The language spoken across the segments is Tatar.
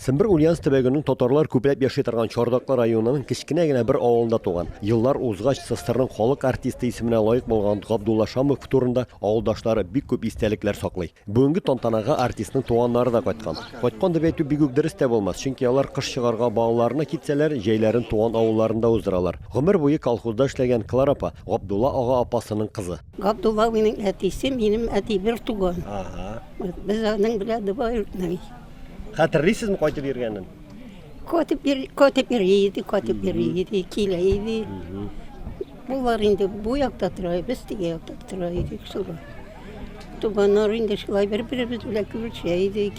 Сембер Ульяновск төбәгенең татарлар күпләп яши торган Чардакла районының кечкенә генә бер авылында туган. Еллар узгач СССРның халык артисты исеменә лаек булган Габдулла Шамов турында авылдашлары бик күп истәлекләр саклый. Бүгенге тантанага артистның туганнары да кайткан. Кайткан дип әйтү бик үк дөрес тә булмас, чөнки алар кыш чыгарга балаларына китсәләр, җәйләрен туган авылларында уздыралар. Гомер буе колхозда эшләгән Клара апа Габдулла ага апасының кызы. Габдулла минем әтисе, минем әти бер туган. Без аның белән дәвай. Хәтерлисезме кайтып йөргәнен? Катып йөрийди, киләйди. Булар инде бу якта тора, без теге якта тора идек шулай. Туганнар инде шулай бер-беребез белән күрешәйдек.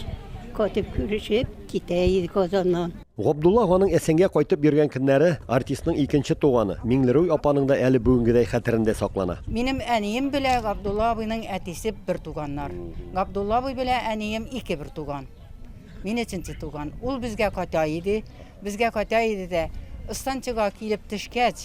Катып күрешеп китәйдек Казаннан. Габдулла аганың әсәнгә кайтып йөргән көннәре артистның икенче туганы Миңлеруй апаның да әле бүгенгедәй хәтерендә саклана. Минем әнием белән Габдулла абыйның әтисе бер туганнар. Габдулла абый белән әнием ике бер туган. Мин өченче туган. Ул безгә кайта иде. Безгә кайта иде дә станциягә килеп төшкәч,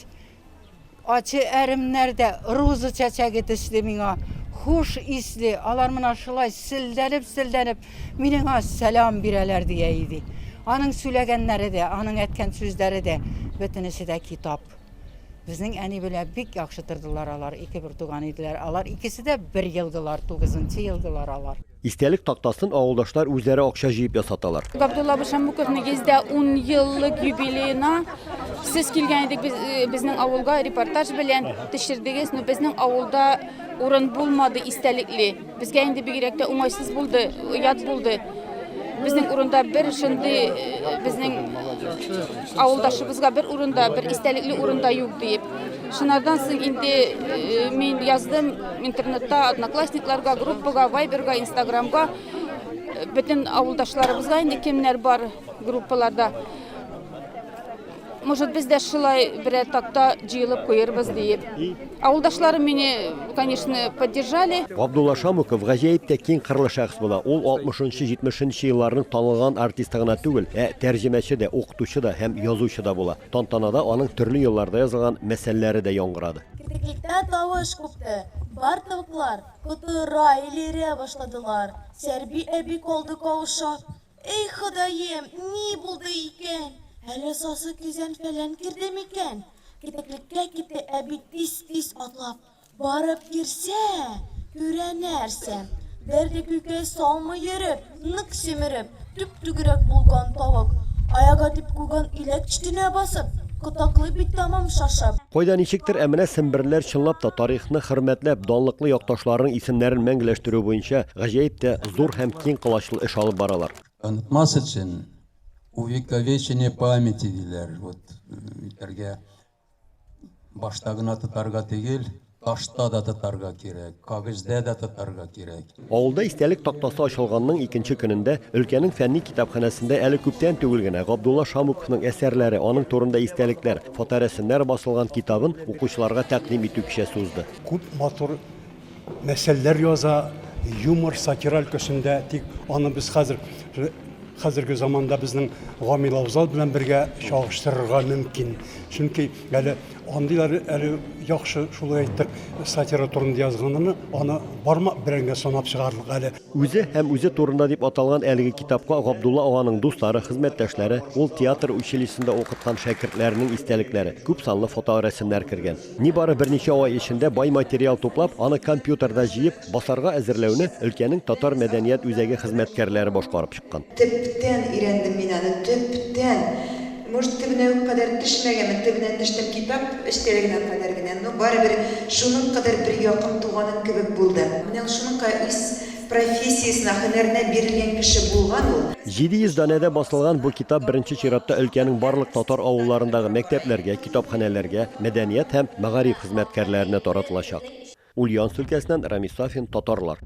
ачы әремнәрдә роза чәчәге төште миңа. Хуш исле, алар менә шулай силдәнеп миңа сәлам бирәләр дия иде. Аның сөйләгәннәре дә, аның әйткән сүзләре дә бөтенесе дә китап. Безнең әни белән бик яхшы тордылар алар, ике бер туган иделәр. Алар икесе дә 1 елдылар, 9-нчы елдылар алар. Истәлек тактасын авылдашлар үзләре акча җыеп ясаталар. Габдулла Шамуковның 10 еллык юбилеена сез килгән идек безнең авылга репортаж белән төшердегез. Безнең авылда урын булмады истәлекле. Безгә инде бигрәк тә уңайсыз булды, ят булды. Безнең урында бер шундый безнең авылдашыбызга бер урында, бер истәлекле урында юк дип. Шунардан соң инде мин яздым интернетта, одноклассникларга, группага, вайберга, инстаграмга. Бөтен авылдашларыбызга инде кемнәр бар группаларда. Может, без дә шулай бер такта җыелып куербыз дип. Авылдашларым мине, конечно, поддержали. Габдулла Шамуков гаҗәеп тә киң кырлы шәхес була. Ул 60-70 елларның танылган артисты гына түгел, тәрҗемәче дә, укытучы да һәм язучы да була. Тантанада аның төрле елларда язылган мәсьәләләре дә яңгырады. Кирпеклектә тавыш купты. Бар тавыклар котыра илерә башладылар. Сәрби әби калды кавыша. Эй Ходаем, ни булды икән? Әле сасы кизән фәлән кирде микән? Кирпеклеккә китте әби тиз атлап. Барып кирсә, күрә нәрсә. Бәрде күкәй салмы йөреп, нык симереп, түп-түгрәк булган тавык. Аяга дип куган иләк читенә басып, кытаклы бит тамам шашып. Кайда ничектер әмәнә семберләр чынлап та тарихны хөрмәтләп, данлыклы якташларның исемнәрен мәңгеләштерү буенча гаҗәеп тә зур һәм киң кылачлы эш алып баралар. Онытмас өчен увековечение памяти диләр. Итәргә башта гына тотарга түгел, ташта да тотарга кирәк, кагыйздә дә тотарга кирәк. Авылда истәлек тактасы ачылганның икенче көнендә өлкәнең фәнни китапханәсендә әле күптән түгел генә Габдулла Шамуковның әсәрләре, аның турында истәлекләр, фоторәсемнәр басылган китабын укучыларга тәкъдим итү кичәсе узды. Күп матур мәсьәләләр яза, юмор, сатира өлкәсендә, тик аны без хәзерге заманда безнең Гамил Авзал белән бергә чагыштырырга мөмкин. Чөнки әле андыйлар әле яхшы шулай әйтик сатира турында язганны аны бармак белән санап чыгарлык әле. Үзе һәм үзе турында дип аталган әлеге китапка Габдулла аганың дуслары, хезмәттәшләре, ул театр училищесында укыткан шәкертләренең истәлекләре, күп санлы фоторәсемнәр кергән. Нибары берничә ай эчендә бай материал туплап, аны компьютерда җыеп, басарга әзерләүне өлкәнең татар мәдәният үзәге хезмәткәрләре башкарып чыккан. Төптән өйрәндем мин аны, төптән. Может, төбенә үк кадәр төшмәгәнмен, төбенән төштем китап, эштәлегенә кадәр генә. Но барыбер шуның кадәр бер якын туганым кебек булды. Менә шуның үз профессиясенә, һөнәренә бирелгән кеше булган ул. 700 данәдә басылган бу китап беренче чиратта өлкәнең барлык татар авылларындагы мәктәпләргә, китапханәләргә, мәдәният һәм мәгариф хезмәткәрләренә таратылачак. Ульяновск өлкәсеннән Рамис Сафин, Татарлар.